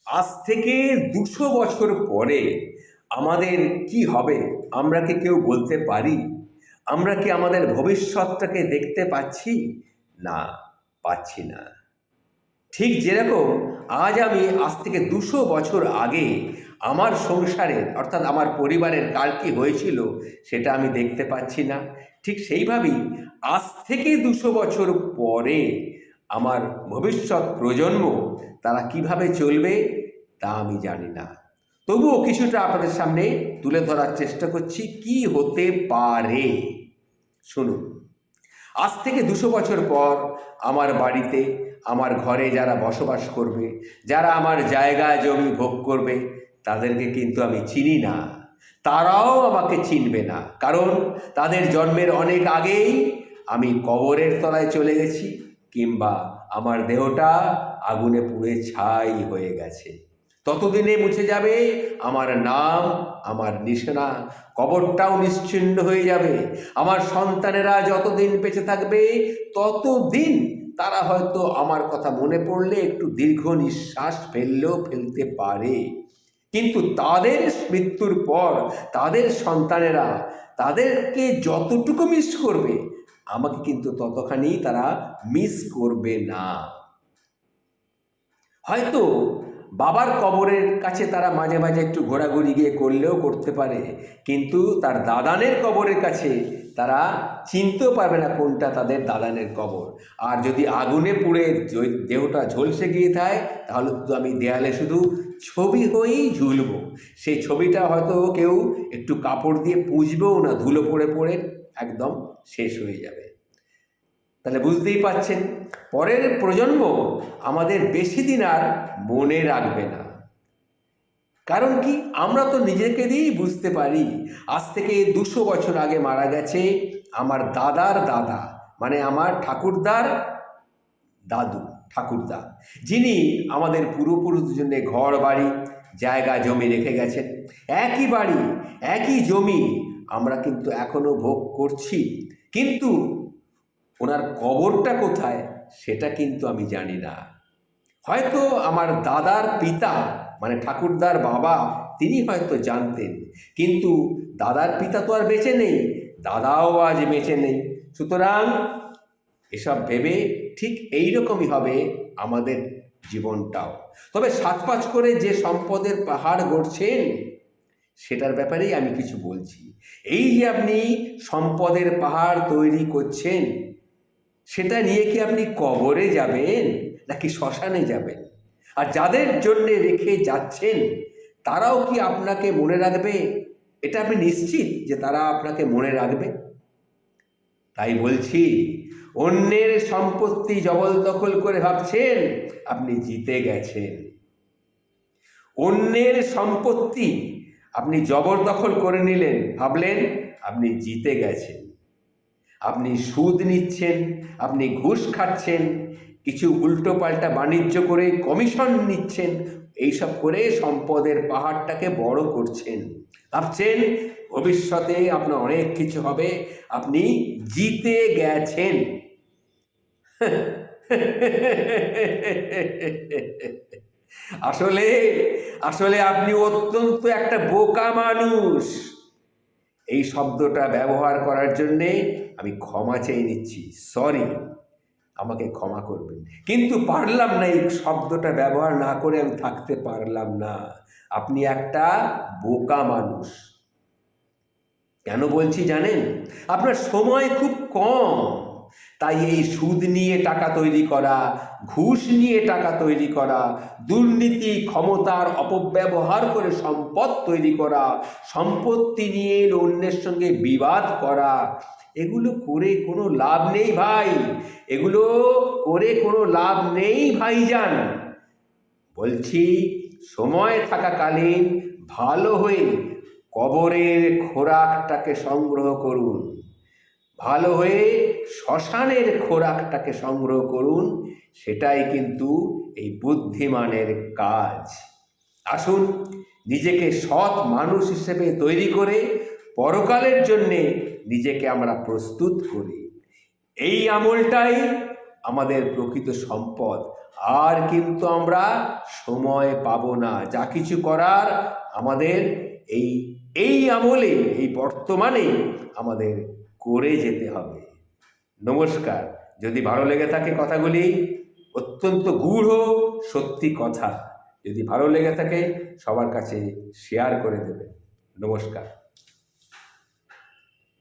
আজ থেকে ২০০ বছর পরে আমাদের কি হবে আমরা কি কেউ বলতে পারি? আমরা কি আমাদের ভবিষ্যৎটাকে দেখতে পাচ্ছি? না, পাচ্ছি না। ঠিক যেরকম আজ থেকে ২০০ বছর আগে আমার সংসারের অর্থাৎ আমার পরিবারের কার কী হয়েছিল সেটা আমি দেখতে পাচ্ছি না, ঠিক সেইভাবেই আজ থেকে ২০০ বছর পরে আমার ভবিষ্যৎ প্রজন্ম তারা কিভাবে চলবে তা আমি জানি না। তবুও কিছুটা আপনাদের সামনে তুলে ধরার চেষ্টা করছি কি হতে পারে। শুনুন, আজ থেকে ২০০ বছর পর আমার বাড়িতে, আমার ঘরে যারা বসবাস করবে, যারা আমার জায়গা জমি ভোগ করবে, তাদেরকে কিন্তু আমি চিনি না, তারাও আমাকে চিনবে না। কারণ তাদের জন্মের অনেক আগেই আমি কবরের তলায় চলে গেছি, কিংবা আমার দেহটা আগুনে পুড়ে ছাই হয়ে গেছে। ততদিনে মুছে যাবে আমার নাম, আমার নিশানা, কবরটাও নিশ্চিহ্ন হয়ে যাবে। আমার সন্তানেরা যতদিন বেঁচে থাকবে ততদিন তারা হয়তো আমার কথা মনে পড়লে একটু দীর্ঘ নিঃশ্বাস ফেললেও ফেলতে পারে, কিন্তু তাদের মৃত্যুর পর তাদের সন্তানেরা তাদেরকে যতটুকু মিস করবে আমাকে কিন্তু ততখানি তারা মিস করবে না। হয়তো বাবার কবরের কাছে তারা মাঝে মাঝে একটু ঘোরাঘুরি গিয়ে করলেও করতে পারে, কিন্তু তার দাদানের কবরের কাছে তারা চিনতেও পারবে না কোনটা তাদের দাদানের কবর। আর যদি আগুনে পুড়ে দেহটা ঝলসে গিয়ে থাকে তাহলে তো আমি দেয়ালে শুধু ছবি হয়েই ঝুলব। সেই ছবিটা হয়তো কেউ একটু কাপড় দিয়ে পুঁজবেও না, ধুলো পড়ে পড়ে একদম শেষ হয়ে যাবে। তাহলে বুঝতেই পাচ্ছেন, পরের প্রজন্ম আমাদের বেশি দিন আর মনে রাখবে না। কারণ কি, আমরা তো নিজেকে দিয়েই বুঝতে পারি। আজ থেকে ২০০ বছর আগে মারা গেছে আমার দাদার দাদা, মানে আমার ঠাকুরদার দাদু, ঠাকুরদা, যিনি আমাদের পূর্বপুরুষদের জন্য ঘর বাড়ি জায়গা জমি রেখে গেছেন। একই বাড়ি একই জমি আমরা কিন্তু এখনো ভোগ করছি, কিন্তু ওনার কবরটা কোথায় সেটা কিন্তু আমি জানি না। হয়তো আমার দাদার পিতা মানে ঠাকুরদার বাবা তিনি হয়তো জানতেন, কিন্তু দাদার পিতা তো আর বেঁচে নেই, দাদাও আজ বেঁচে নেই। সুতরাং এসব ভেবে ঠিক এইরকমই হবে আমাদের জীবনটাও। তবে সাত পাঁচ করে যে সম্পদের পাহাড় গড়ছেন সেটার ব্যাপারেই আমি কিছু বলছি। এই যে আপনি সম্পদের পাহাড় তৈরি করছেন, সেটা নিয়ে কি আপনি কবরে যাবেন নাকি শ্মশানে যাবেন? আর যাদের জন্যে রেখে যাচ্ছেন তারাও কি আপনাকে মনে রাখবে? এটা আপনি নিশ্চিত যে তারা আপনাকে মনে রাখবে? তাই বলছি, অন্যের সম্পত্তি জবরদখল করে ভাবছেন আপনি জিতে গেছেন। অন্যের সম্পত্তি আপনি জবরদখল করে নিলেন, ভাবলেন আপনি জিতে গেছেন। আপনি সুদ নিচ্ছেন, আপনি ঘুষ খাচ্ছেন, কিছু উল্টোপাল্টা বাণিজ্য করে কমিশন নিচ্ছেন, এইসব করে সম্পদের পাহাড়টাকে বড় করছেন। ভাবছেন ভবিষ্যতে আপনার অনেক কিছু হবে, আপনি জিতে গেছেন। আসলে আসলে আপনি অত্যন্ত একটা বোকা মানুষ। এই শব্দটা ব্যবহার করার জন্যে আমি ক্ষমা চেয়ে নিচ্ছি, সরি, আমাকে ক্ষমা করবেন। কিন্তু পারলাম না, এই শব্দটা ব্যবহার না করে আমি থাকতে পারলাম না। আপনি একটা বোকা মানুষ। কেন বলছি জানেন? আপনার সময় খুব কম, তাই এই সুদ নিয়ে টাকা তৈরি করা, ঘুষ নিয়ে টাকা তৈরি করা, দুর্নীতি ক্ষমতার অপব্যবহার করে সম্পদ তৈরি করা, সম্পত্তি নিয়ে অন্যের সঙ্গে বিবাদ করা, এগুলো করে কোনো লাভ নেই ভাই। এগুলো করে কোনো লাভ নেই ভাইজান। বলছি, সময় থাকাকালীন ভালো হয়ে কবরের খোরাকটাকে সংগ্রহ করুন, ভালো হয়ে শ্মশানের খোরাকটাকে সংগ্রহ করুন। সেটাই কিন্তু এই বুদ্ধিমানের কাজ। আসুন নিজেকে সৎ মানুষ হিসেবে তৈরি করে পরকালের জন্যে নিজেকে আমরা প্রস্তুত করি। এই আমলটাই আমাদের প্রকৃত সম্পদ। আর কিন্তু আমরা সময় পাবো না, যা কিছু করার আমাদের এই এই আমলে, এই বর্তমানে আমাদের করে যেতে হবে। নমস্কার। যদি ভালো লেগে থাকে কথাগুলি, অত্যন্ত গূঢ় সত্যি কথা, যদি ভালো লেগে থাকে সবার কাছে শেয়ার করে দেবেন। নমস্কার।